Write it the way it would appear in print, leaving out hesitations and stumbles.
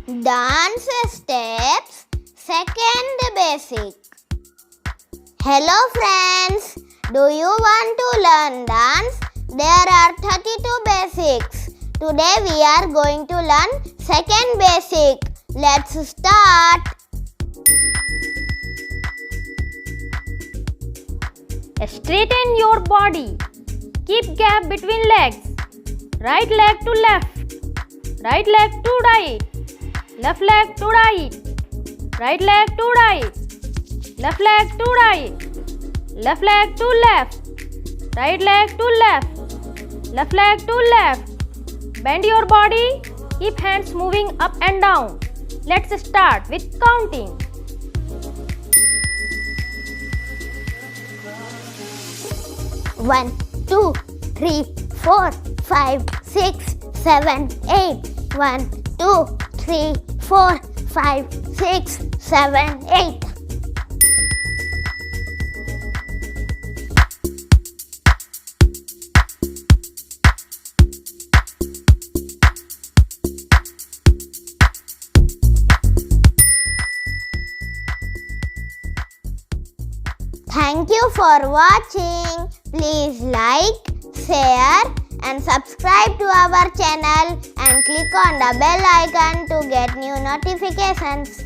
Dance steps, second basic. Hello friends, do you want to learn dance? There are 32 basics. Today we are going to learn second basic. Let's start. Straighten your body. Keep gap between legs. Right leg to left. Right leg to right. Left leg to right. Right leg to right. Left leg to right. Left leg to left. Right leg to left. Left leg to left. Bend your body. Keep hands moving up and down. Let's start with counting. 1, 2, 3, 4, 5, 6, 7, 8. 1, 2, 3, 4, 5, 6, 7, 8. Thank you for watching. Please like, share and subscribe to our channel and click on the bell icon to get new notifications.